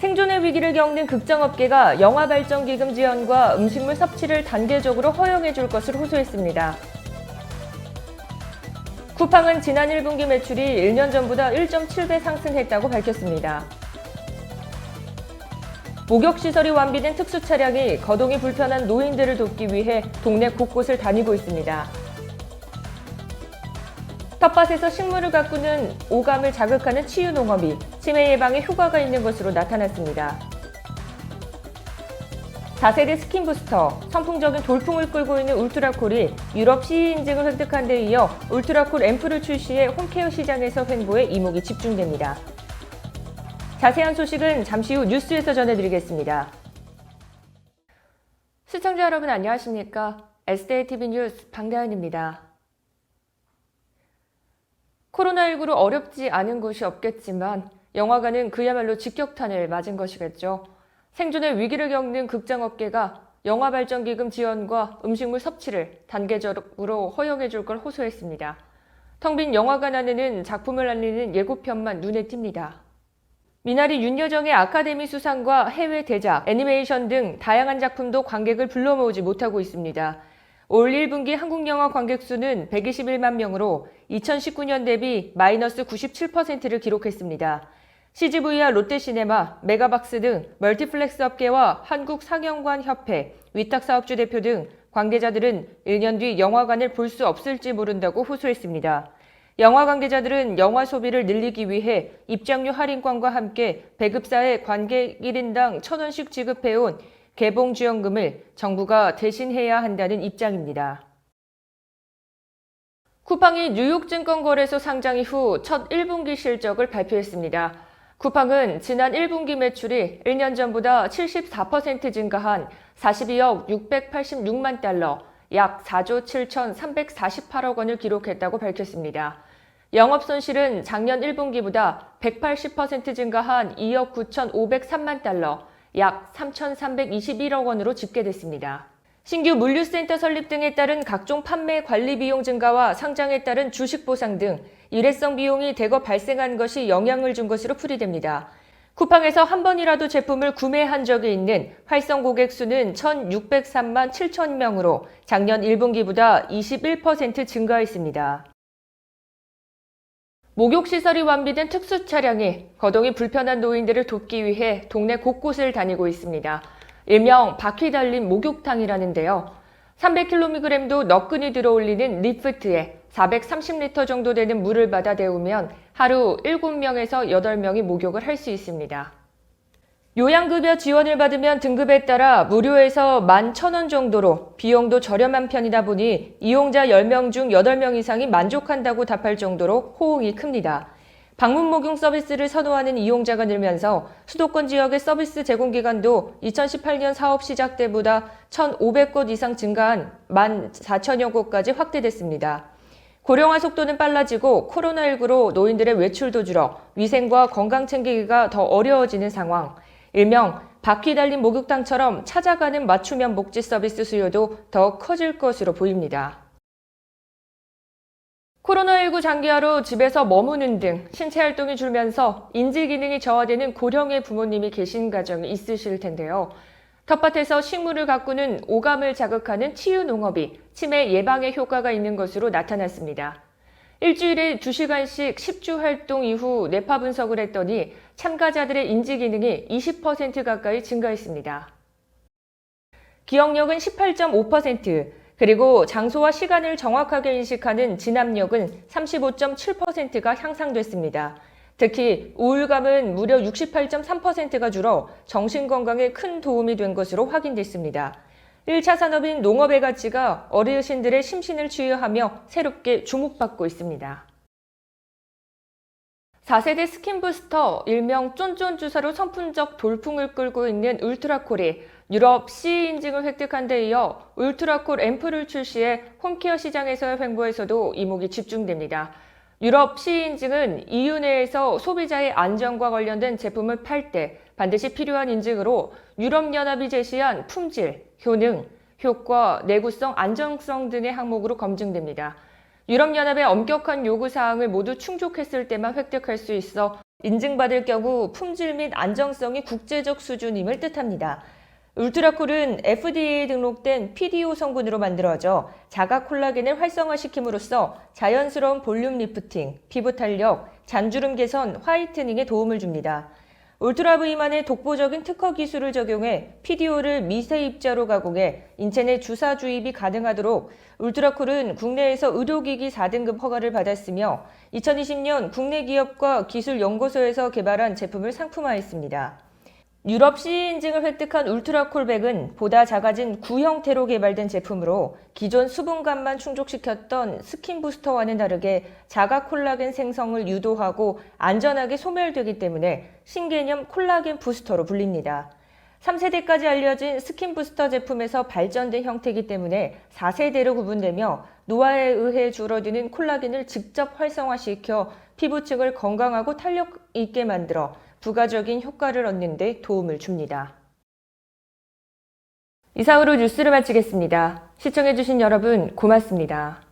생존의 위기를 겪는 극장업계가 영화발전기금 지원과 음식물 섭취를 단계적으로 허용해 줄 것을 호소했습니다. 쿠팡은 지난 1분기 매출이 1년 전보다 1.7배 상승했다고 밝혔습니다. 목욕시설이 완비된 특수 차량이 거동이 불편한 노인들을 돕기 위해 동네 곳곳을 다니고 있습니다. 텃밭에서 식물을 가꾸는 오감을 자극하는 치유 농업이 치매 예방에 효과가 있는 것으로 나타났습니다. 4세대 스킨 부스터, 선풍적인 돌풍을 끌고 있는 울트라콜이 유럽 CE 인증을 획득한 데 이어 울트라콜 앰플을 출시해 홈케어 시장에서 횡보에 이목이 집중됩니다. 자세한 소식은 잠시 후 뉴스에서 전해드리겠습니다. 시청자 여러분 안녕하십니까? SDTV 뉴스 방다은입니다. 코로나19로 어렵지 않은 곳이 없겠지만 영화관은 그야말로 직격탄을 맞은 것이겠죠. 생존의 위기를 겪는 극장업계가 영화발전기금 지원과 음식물 섭취를 단계적으로 허용해 줄 걸 호소했습니다. 텅 빈 영화관 안에는 작품을 알리는 예고편만 눈에 띕니다. 미나리 윤여정의 아카데미 수상과 해외 대작, 애니메이션 등 다양한 작품도 관객을 불러 모으지 못하고 있습니다. 올 1분기 한국 영화 관객 수는 121만 명으로 2019년 대비 마이너스 97%를 기록했습니다. CGV와 롯데시네마, 메가박스 등 멀티플렉스 업계와 한국상영관협회, 위탁사업주 대표 등 관계자들은 1년 뒤 영화관을 볼 수 없을지 모른다고 호소했습니다. 영화 관계자들은 영화 소비를 늘리기 위해 입장료 할인권과 함께 배급사에 관객 1인당 1,000원씩 지급해온 개봉 지원금을 정부가 대신해야 한다는 입장입니다. 쿠팡이 뉴욕증권거래소 상장 이후 첫 1분기 실적을 발표했습니다. 쿠팡은 지난 1분기 매출이 1년 전보다 74% 증가한 42억 686만 달러, 약 4조 7,348억 원을 기록했다고 밝혔습니다. 영업손실은 작년 1분기보다 180% 증가한 2억 9,503만 달러, 약 3,321억 원으로 집계됐습니다. 신규 물류센터 설립 등에 따른 각종 판매 관리 비용 증가와 상장에 따른 주식 보상 등 일회성 비용이 대거 발생한 것이 영향을 준 것으로 풀이됩니다. 쿠팡에서 한 번이라도 제품을 구매한 적이 있는 활성 고객 수는 1,603만 7천 명으로 작년 1분기보다 21% 증가했습니다. 목욕시설이 완비된 특수 차량이 거동이 불편한 노인들을 돕기 위해 동네 곳곳을 다니고 있습니다. 일명 바퀴 달린 목욕탕이라는데요. 300kg도 너끈히 들어올리는 리프트에 430리터 정도 되는 물을 받아 데우면 하루 7명에서 8명이 목욕을 할 수 있습니다. 요양급여 지원을 받으면 등급에 따라 무료에서 11,000원 정도로 비용도 저렴한 편이다 보니 이용자 10명 중 8명 이상이 만족한다고 답할 정도로 호응이 큽니다. 방문 목욕 서비스를 선호하는 이용자가 늘면서 수도권 지역의 서비스 제공 기간도 2018년 사업 시작 때보다 1,500곳 이상 증가한 14,000여 곳까지 확대됐습니다. 고령화 속도는 빨라지고 코로나19로 노인들의 외출도 줄어 위생과 건강 챙기기가 더 어려워지는 상황. 일명 바퀴 달린 목욕탕처럼 찾아가는 맞춤형 목지 서비스 수요도 더 커질 것으로 보입니다. 코로나19 장기화로 집에서 머무는 등 신체 활동이 줄면서 인지 기능이 저하되는 고령의 부모님이 계신 가정이 있으실 텐데요. 텃밭에서 식물을 가꾸는 오감을 자극하는 치유 농업이 치매 예방에 효과가 있는 것으로 나타났습니다. 일주일에 2시간씩 10주 활동 이후 뇌파 분석을 했더니 참가자들의 인지 기능이 20% 가까이 증가했습니다. 기억력은 18.5%, 그리고 장소와 시간을 정확하게 인식하는 진압력은 35.7%가 향상됐습니다. 특히 우울감은 무려 68.3%가 줄어 정신건강에 큰 도움이 된 것으로 확인됐습니다. 1차 산업인 농업의 가치가 어르신들의 심신을 치유하며 새롭게 주목받고 있습니다. 4세대 스킨 부스터, 일명 쫀쫀 주사로 선풍적 돌풍을 끌고 있는 울트라콜이 유럽 CE 인증을 획득한 데 이어 울트라콜 앰플을 출시해 홈케어 시장에서의 횡보에서도 이목이 집중됩니다. 유럽 CE 인증은 EU 내에서 소비자의 안전과 관련된 제품을 팔 때 반드시 필요한 인증으로 유럽연합이 제시한 품질, 효능, 효과, 내구성, 안정성 등의 항목으로 검증됩니다. 유럽연합의 엄격한 요구사항을 모두 충족했을 때만 획득할 수 있어 인증받을 경우 품질 및 안정성이 국제적 수준임을 뜻합니다. 울트라콜은 FDA 등록된 PDO 성분으로 만들어져 자가 콜라겐을 활성화시킴으로써 자연스러운 볼륨 리프팅, 피부 탄력, 잔주름 개선, 화이트닝에 도움을 줍니다. 울트라 V만의 독보적인 특허 기술을 적용해 PDO를 미세 입자로 가공해 인체 내 주사 주입이 가능하도록 울트라콜은 국내에서 의료기기 4등급 허가를 받았으며 2020년 국내 기업과 기술연구소에서 개발한 제품을 상품화했습니다. 유럽 CE 인증을 획득한 울트라콜백은 보다 작아진 구 형태로 개발된 제품으로 기존 수분감만 충족시켰던 스킨 부스터와는 다르게 자가 콜라겐 생성을 유도하고 안전하게 소멸되기 때문에 신개념 콜라겐 부스터로 불립니다. 3세대까지 알려진 스킨 부스터 제품에서 발전된 형태이기 때문에 4세대로 구분되며 노화에 의해 줄어드는 콜라겐을 직접 활성화시켜 피부층을 건강하고 탄력 있게 만들어 부가적인 효과를 얻는 데 도움을 줍니다. 이상으로 뉴스를 마치겠습니다. 시청해주신 여러분 고맙습니다.